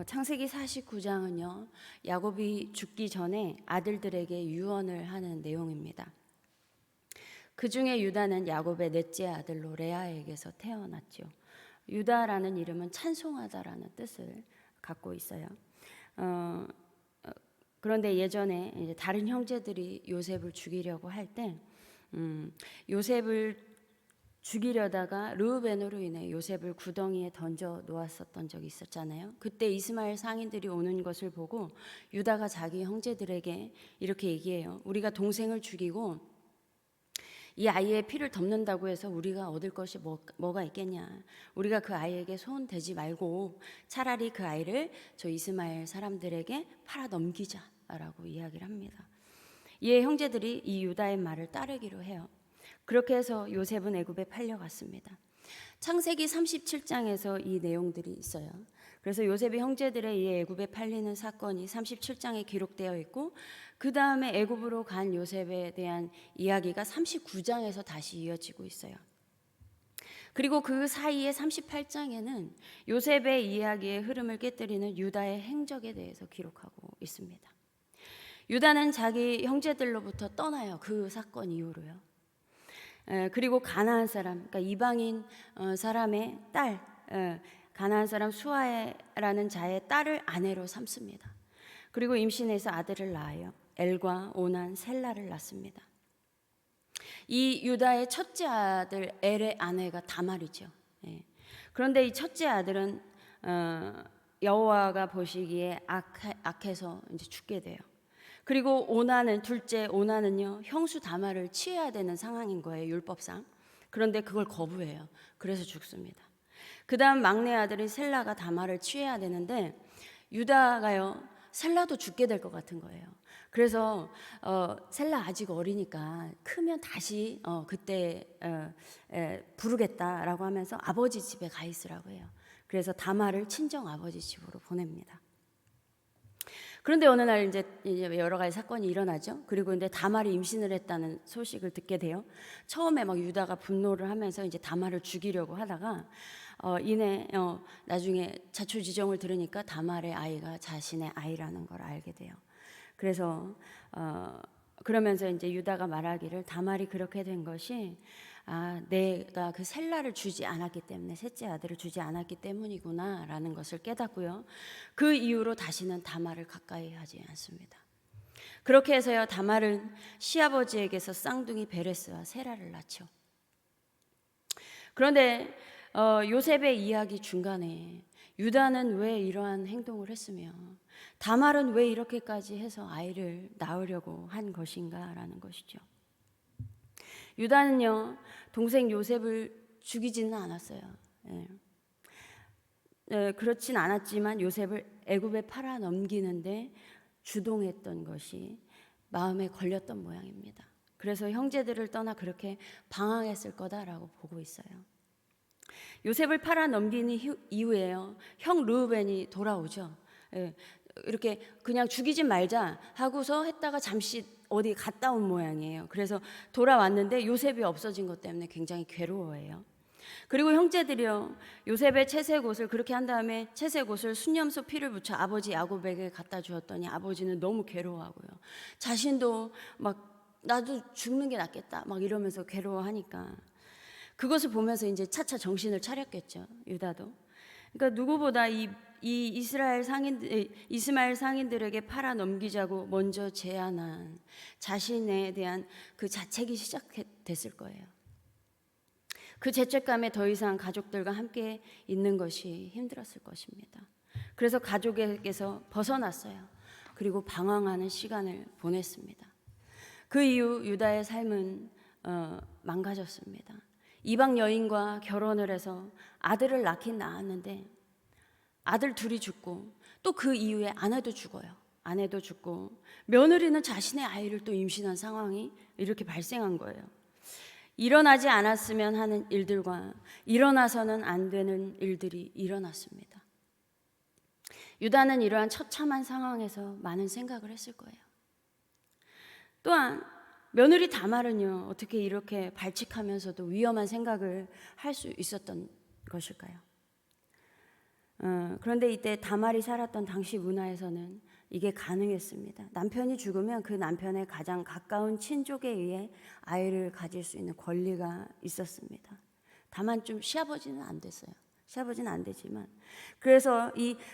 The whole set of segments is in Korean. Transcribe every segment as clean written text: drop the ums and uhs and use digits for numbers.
창세기 49장은요, 야곱이 죽기 전에 아들들에게 유언을 하는 내용입니다. 그 중에 유다는 야곱의 넷째 아들로 레아에게서 태어났죠. 유다라는 이름은 찬송하다라는 뜻을 갖고 있어요. 그런데 예전에 이제 다른 형제들이 요셉을 죽이려고 할 때 요셉을 죽이려다가 르우벤으로 인해 요셉을 구덩이에 던져 놓았었던 적이 있었잖아요. 그때 이스마엘 상인들이 오는 것을 보고 유다가 자기 형제들에게 이렇게 얘기해요. 우리가 동생을 죽이고 이 아이의 피를 덮는다고 해서 우리가 얻을 것이 뭐가 있겠냐. 우리가 그 아이에게 손 대지 말고 차라리 그 아이를 저 이스마엘 사람들에게 팔아 넘기자라고 이야기를 합니다. 이에 형제들이 이 유다의 말을 따르기로 해요. 그렇게 해서 요셉은 애굽에 팔려갔습니다. 창세기 37장에서 이 내용들이 있어요. 그래서 요셉이 형제들에 의해 애굽에 팔리는 사건이 37장에 기록되어 있고, 그 다음에 애굽으로 간 요셉에 대한 이야기가 39장에서 다시 이어지고 있어요. 그리고 그 사이에 38장에는 요셉의 이야기의 흐름을 깨뜨리는 유다의 행적에 대해서 기록하고 있습니다. 유다는 자기 형제들로부터 떠나요. 그 사건 이후로요. 그리고 가나안 사람, 그러니까 이방인 사람의 딸, 가나안 사람 수아라는 자의 딸을 아내로 삼습니다. 그리고 임신해서 아들을 낳아요. 엘과 오난, 셀라를 낳습니다. 이 유다의 첫째 아들 엘의 아내가 다말이죠. 그런데 이 첫째 아들은 여호와가 보시기에 악해서 이제 죽게 돼요. 그리고 오나는, 둘째 오나는요, 형수 다말을 취해야 되는 상황인 거예요, 율법상. 그런데 그걸 거부해요. 그래서 죽습니다. 그 다음 막내 아들인 셀라가 다말을 취해야 되는데 유다가요, 셀라도 죽게 될 것 같은 거예요. 그래서 셀라 아직 어리니까 크면 다시 그때 부르겠다라고 하면서 아버지 집에 가 있으라고 해요. 그래서 다말을 친정 아버지 집으로 보냅니다. 그런데 어느 날 이제 여러 가지 사건이 일어나죠. 그리고 이제 다말이 임신을 했다는 소식을 듣게 돼요. 처음에 막 유다가 분노를 하면서 이제 다말을 죽이려고 하다가 이내 나중에 자초지종을 들으니까 다말의 아이가 자신의 아이라는 걸 알게 돼요. 그래서 그러면서 이제 유다가 말하기를 다말이 그렇게 된 것이 내가 그 셀라를 주지 않았기 때문에, 셋째 아들을 주지 않았기 때문이구나 라는 것을 깨닫고요. 그 이후로 다시는 다말을 가까이 하지 않습니다. 그렇게 해서요, 다말은 시아버지에게서 쌍둥이 베레스와 세라를 낳죠. 그런데 요셉의 이야기 중간에 유다는 왜 이러한 행동을 했으며 다말은 왜 이렇게까지 해서 아이를 낳으려고 한 것인가 라는 것이죠. 유다는요, 동생 요셉을 죽이지는 않았어요. 그렇진 않았지만 요셉을 애굽에 팔아 넘기는데 주동했던 것이 마음에 걸렸던 모양입니다. 그래서 형제들을 떠나 그렇게 방황했을 거다라고 보고 있어요. 요셉을 팔아 넘기는 이후에요, 형 르우벤이 돌아오죠. 이렇게 그냥 죽이지 말자 하고서 했다가 잠시 어디 갔다 온 모양이에요. 그래서 돌아왔는데 요셉이 없어진 것 때문에 굉장히 괴로워해요. 그리고 형제들이요, 요셉의 채색 옷을 그렇게 한 다음에 채색 옷을 순념소 피를 붙여 아버지 야곱에게 갖다 주었더니 아버지는 너무 괴로워하고요, 자신도 막 나도 죽는 게 낫겠다 막 이러면서 괴로워하니까 그것을 보면서 이제 차차 정신을 차렸겠죠, 유다도. 그러니까 누구보다 이 이스마엘 상인들에게 팔아 넘기자고 먼저 제안한 자신에 대한 그 자책이 시작됐을 거예요. 그 죄책감에 더 이상 가족들과 함께 있는 것이 힘들었을 것입니다. 그래서 가족에게서 벗어났어요. 그리고 방황하는 시간을 보냈습니다. 그 이후 유다의 삶은 망가졌습니다. 이방 여인과 결혼을 해서 아들을 낳긴 낳았는데 아들 둘이 죽고 또 그 이후에 아내도 죽어요. 아내도 죽고 며느리는 자신의 아이를 또 임신한 상황이 이렇게 발생한 거예요. 일어나지 않았으면 하는 일들과 일어나서는 안 되는 일들이 일어났습니다. 유다는 이러한 처참한 상황에서 많은 생각을 했을 거예요. 또한 며느리 다말은요, 어떻게 이렇게 발칙하면서도 위험한 생각을 할 수 있었던 것일까요? 그런데 이때 다말이 살았던 당시 문화에서는 이게 가능했습니다. 남편이 죽으면 그 남편의 가장 가까운 친족에 의해 아이를 가질 수 있는 권리가 있었습니다. 다만 좀 시아버지는 안 됐어요. 시아버지는 안 되지만,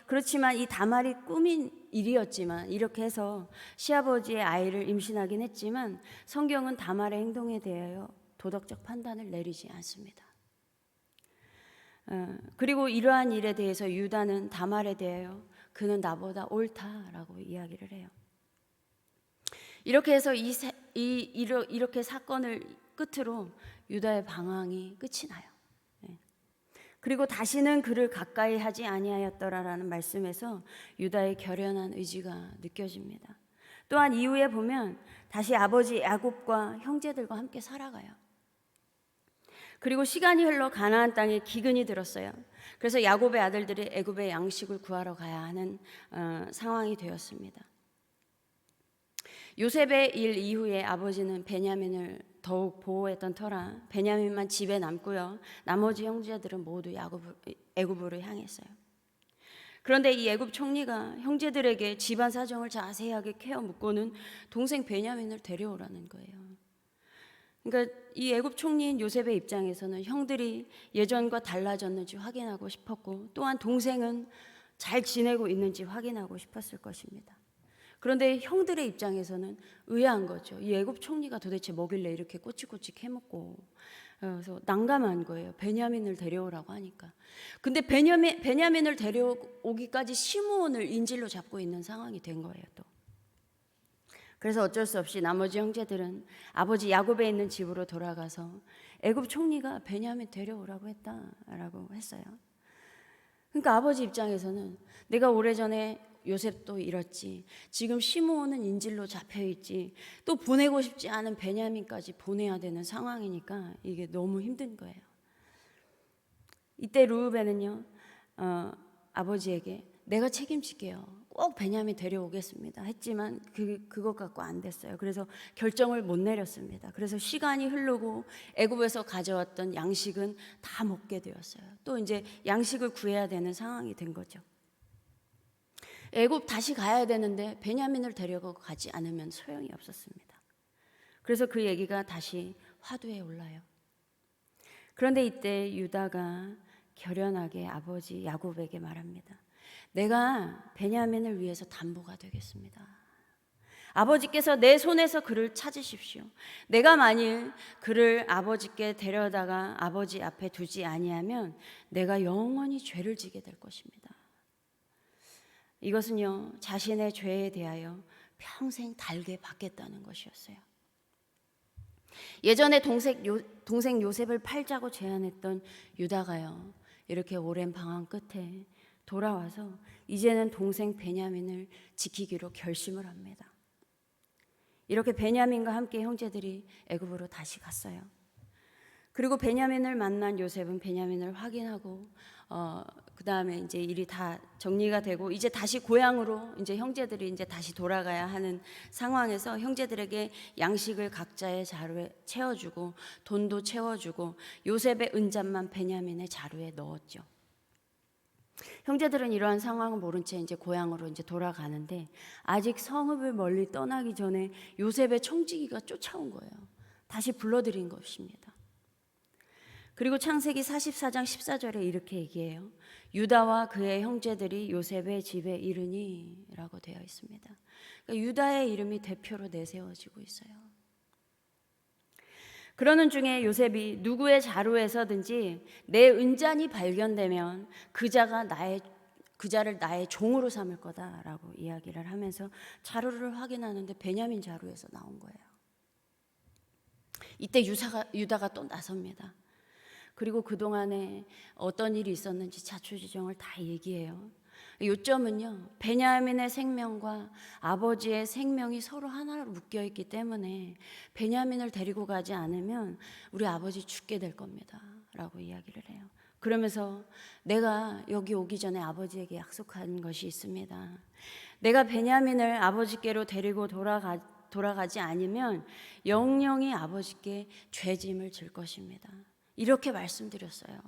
그렇지만 이 다말이 꾸민 일이었지만, 이렇게 해서 시아버지의 아이를 임신하긴 했지만 성경은 다말의 행동에 대하여 도덕적 판단을 내리지 않습니다. 그리고 이러한 일에 대해서 유다는 다말에 대하여 그는 나보다 옳다라고 이야기를 해요. 이렇게 해서 이렇게 사건을 끝으로 유다의 방황이 끝이 나요. 그리고 다시는 그를 가까이 하지 아니하였더라라는 말씀에서 유다의 결연한 의지가 느껴집니다. 또한 이후에 보면 다시 아버지 야곱과 형제들과 함께 살아가요. 그리고 시간이 흘러 가나안 땅에 기근이 들었어요. 그래서 야곱의 아들들이 애굽의 양식을 구하러 가야 하는 상황이 되었습니다. 요셉의 일 이후에 아버지는 베냐민을 더욱 보호했던 터라 베냐민만 집에 남고요. 나머지 형제들은 모두 애굽으로 향했어요. 그런데 이 애굽 총리가 형제들에게 집안 사정을 자세하게 캐어 묻고는 동생 베냐민을 데려오라는 거예요. 그러니까 이 애굽 총리인 요셉의 입장에서는 형들이 예전과 달라졌는지 확인하고 싶었고, 또한 동생은 잘 지내고 있는지 확인하고 싶었을 것입니다. 그런데 형들의 입장에서는 의아한 거죠. 이 애굽 총리가 도대체 뭐길래 이렇게 꼬치꼬치 캐먹고, 그래서 난감한 거예요. 베냐민을 데려오라고 하니까. 근데 베냐민을 데려오기까지 시므온을 인질로 잡고 있는 상황이 된 거예요. 또 그래서 어쩔 수 없이 나머지 형제들은 아버지 야곱에 있는 집으로 돌아가서 애굽 총리가 베냐민 데려오라고 했다라고 했어요. 그러니까 아버지 입장에서는 내가 오래전에 요셉도 잃었지, 지금 시므온은 인질로 잡혀있지, 또 보내고 싶지 않은 베냐민까지 보내야 되는 상황이니까 이게 너무 힘든 거예요. 이때 르우벤은요, 아버지에게 내가 책임질게요, 꼭 베냐민 데려오겠습니다 했지만 그것 갖고 안 됐어요. 그래서 결정을 못 내렸습니다. 그래서 시간이 흐르고 애굽에서 가져왔던 양식은 다 먹게 되었어요. 또 이제 양식을 구해야 되는 상황이 된 거죠. 애굽 다시 가야 되는데 베냐민을 데려가지 않으면 소용이 없었습니다. 그래서 그 얘기가 다시 화두에 올라요. 그런데 이때 유다가 결연하게 아버지 야곱에게 말합니다. 내가 베냐민을 위해서 담보가 되겠습니다. 아버지께서 내 손에서 그를 찾으십시오. 내가 만일 그를 아버지께 데려다가 아버지 앞에 두지 아니하면 내가 영원히 죄를 지게 될 것입니다. 이것은요, 자신의 죄에 대하여 평생 달게 받겠다는 것이었어요. 예전에 동생 요셉을 팔자고 제안했던 유다가요, 이렇게 오랜 방황 끝에 돌아와서 이제는 동생 베냐민을 지키기로 결심을 합니다. 이렇게 베냐민과 함께 형제들이 애굽으로 다시 갔어요. 그리고 베냐민을 만난 요셉은 베냐민을 확인하고 그 다음에 이제 일이 다 정리가 되고 이제 다시 고향으로 이제 형제들이 이제 다시 돌아가야 하는 상황에서 형제들에게 양식을 각자의 자루에 채워주고 돈도 채워주고 요셉의 은잔만 베냐민의 자루에 넣었죠. 형제들은 이러한 상황을 모른 채 이제 고향으로 이제 돌아가는데 아직 성읍을 멀리 떠나기 전에 요셉의 청지기가 쫓아온 거예요. 다시 불러들인 것입니다. 그리고 창세기 44장 14절에 이렇게 얘기해요. 유다와 그의 형제들이 요셉의 집에 이르니 라고 되어 있습니다. 그러니까 유다의 이름이 대표로 내세워지고 있어요. 그러는 중에 요셉이 누구의 자루에서든지 내 은잔이 발견되면 그 자를 나의 종으로 삼을 거다라고 이야기를 하면서 자루를 확인하는데 베냐민 자루에서 나온 거예요. 이때 유다가 또 나섭니다. 그리고 그동안에 어떤 일이 있었는지 자초지종을 다 얘기해요. 요점은요, 베냐민의 생명과 아버지의 생명이 서로 하나로 묶여있기 때문에 베냐민을 데리고 가지 않으면 우리 아버지 죽게 될 겁니다 라고 이야기를 해요. 그러면서 내가 여기 오기 전에 아버지에게 약속한 것이 있습니다. 내가 베냐민을 아버지께로 데리고 돌아가지 않으면 영영이 아버지께 죄짐을 질 것입니다. 이렇게 말씀드렸어요.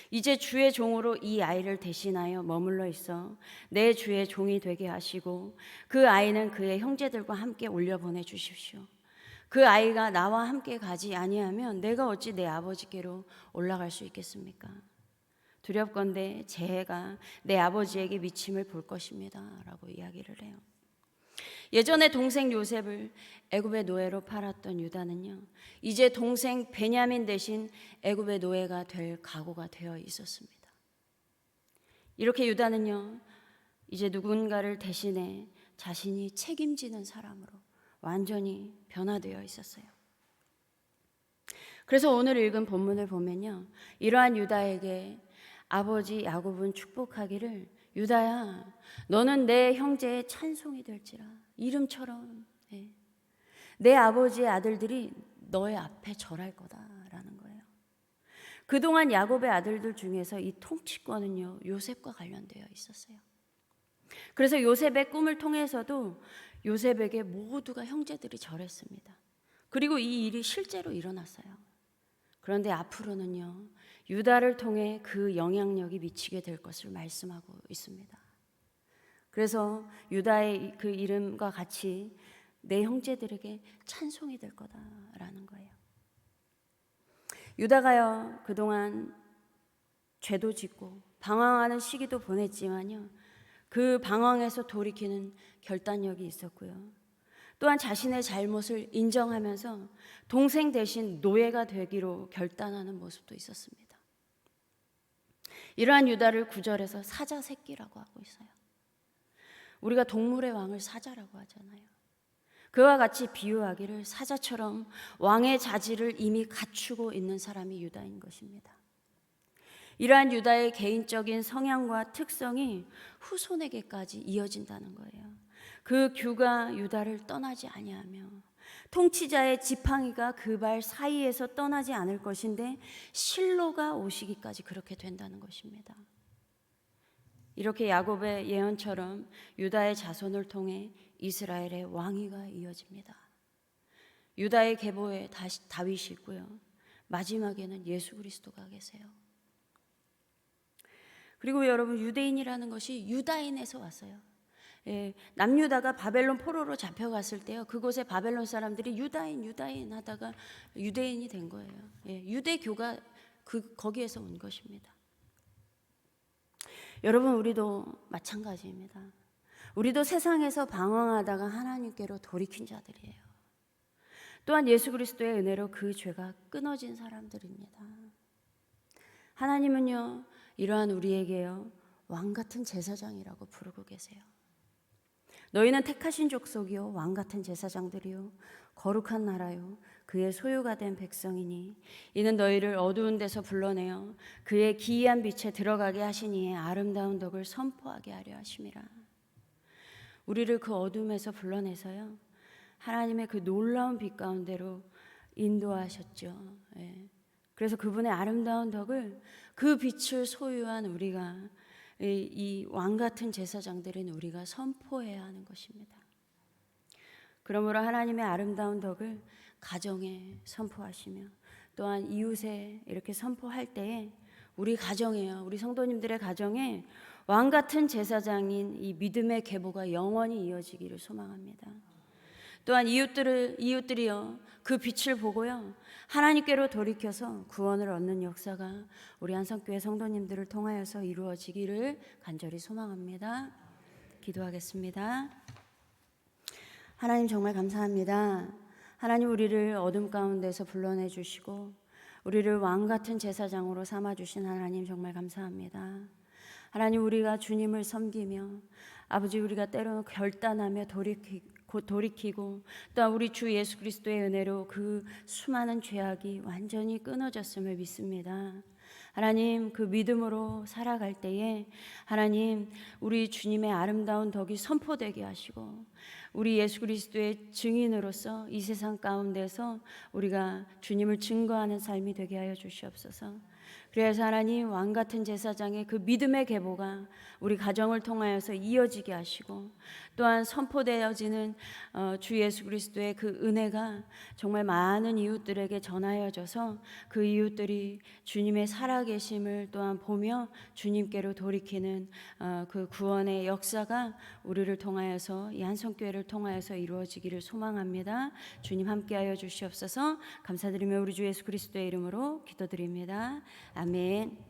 이제 주의 종으로 이 아이를 대신하여 머물러 있어 내 주의 종이 되게 하시고 그 아이는 그의 형제들과 함께 올려보내 주십시오. 그 아이가 나와 함께 가지 아니하면 내가 어찌 내 아버지께로 올라갈 수 있겠습니까? 두렵건대 재해가 내 아버지에게 미침을 볼 것입니다 라고 이야기를 해요. 예전에 동생 요셉을 애굽의 노예로 팔았던 유다는요, 이제 동생 베냐민 대신 애굽의 노예가 될 각오가 되어 있었습니다. 이렇게 유다는요, 이제 누군가를 대신해 자신이 책임지는 사람으로 완전히 변화되어 있었어요. 그래서 오늘 읽은 본문을 보면요, 이러한 유다에게 아버지 야곱은 축복하기를, 유다야, 너는 내 형제의 찬송이 될지라. 이름처럼 내 아버지의 아들들이 너의 앞에 절할 거다라는 거예요. 그동안 야곱의 아들들 중에서 이 통치권은요, 요셉과 관련되어 있었어요. 그래서 요셉의 꿈을 통해서도 요셉에게 모두가 형제들이 절했습니다. 그리고 이 일이 실제로 일어났어요. 그런데 앞으로는요, 유다를 통해 그 영향력이 미치게 될 것을 말씀하고 있습니다. 그래서 유다의 그 이름과 같이 내 형제들에게 찬송이 될 거다라는 거예요. 유다가요, 그동안 죄도 짓고 방황하는 시기도 보냈지만요, 그 방황에서 돌이키는 결단력이 있었고요, 또한 자신의 잘못을 인정하면서 동생 대신 노예가 되기로 결단하는 모습도 있었습니다. 이러한 유다를 9절에서 사자 새끼라고 하고 있어요. 우리가 동물의 왕을 사자라고 하잖아요. 그와 같이 비유하기를 사자처럼 왕의 자질을 이미 갖추고 있는 사람이 유다인 것입니다. 이러한 유다의 개인적인 성향과 특성이 후손에게까지 이어진다는 거예요. 그 규가 유다를 떠나지 아니하며 통치자의 지팡이가 그 발 사이에서 떠나지 않을 것인데 실로가 오시기까지 그렇게 된다는 것입니다. 이렇게 야곱의 예언처럼 유다의 자손을 통해 이스라엘의 왕위가 이어집니다. 유다의 계보에 다윗이 있고요, 마지막에는 예수 그리스도가 계세요. 그리고 여러분, 유대인이라는 것이 유다인에서 왔어요. 남유다가 바벨론 포로로 잡혀갔을 때요, 그곳에 바벨론 사람들이 유다인 하다가 유대인이 된 거예요. 유대교가 거기에서 온 것입니다. 여러분, 우리도 마찬가지입니다. 우리도 세상에서 방황하다가 하나님께로 돌이킨 자들이에요. 또한 예수 그리스도의 은혜로 그 죄가 끊어진 사람들입니다. 하나님은요, 이러한 우리에게요, 왕같은 제사장이라고 부르고 계세요. 너희는 택하신 족속이요, 왕같은 제사장들이요, 거룩한 나라요, 그의 소유가 된 백성이니 이는 너희를 어두운 데서 불러내어 그의 기이한 빛에 들어가게 하시니 아름다운 덕을 선포하게 하려 하심이라. 우리를 그 어둠에서 불러내서요, 하나님의 그 놀라운 빛 가운데로 인도하셨죠. 그래서 그분의 아름다운 덕을, 그 빛을 소유한 우리가, 이 왕같은 제사장들인 우리가 선포해야 하는 것입니다. 그러므로 하나님의 아름다운 덕을 가정에 선포하시며 또한 이웃에 이렇게 선포할 때에 우리 가정에요, 우리 성도님들의 가정에 왕같은 제사장인 이 믿음의 계보가 영원히 이어지기를 소망합니다. 또한 이웃들이요, 그 빛을 보고요, 하나님께로 돌이켜서 구원을 얻는 역사가 우리 한성교회 성도님들을 통하여서 이루어지기를 간절히 소망합니다. 기도하겠습니다. 하나님, 정말 감사합니다. 하나님, 우리를 어둠 가운데서 불러내 주시고 우리를 왕같은 제사장으로 삼아 주신 하나님, 정말 감사합니다. 하나님, 우리가 주님을 섬기며 아버지, 우리가 때로는 결단하며 돌이키고 또한 우리 주 예수 그리스도의 은혜로 그 수많은 죄악이 완전히 끊어졌음을 믿습니다. 하나님, 그 믿음으로 살아갈 때에 하나님, 우리 주님의 아름다운 덕이 선포되게 하시고 우리 예수 그리스도의 증인으로서 이 세상 가운데서 우리가 주님을 증거하는 삶이 되게 하여 주시옵소서. 그래서 하나님 왕 같은 제사장의 그 믿음의 계보가 우리 가정을 통하여서 이어지게 하시고 또한 선포되어지는 주 예수 그리스도의 그 은혜가 정말 많은 이웃들에게 전하여져서 그 이웃들이 주님의 살아계심을 또한 보며 주님께로 돌이키는 그 구원의 역사가 우리를 통하여서 이 한성교회를 통하여서 이루어지기를 소망합니다. 주님 함께하여 주시옵소서. 감사드리며 우리 주 예수 그리스도의 이름으로 기도드립니다. 아멘.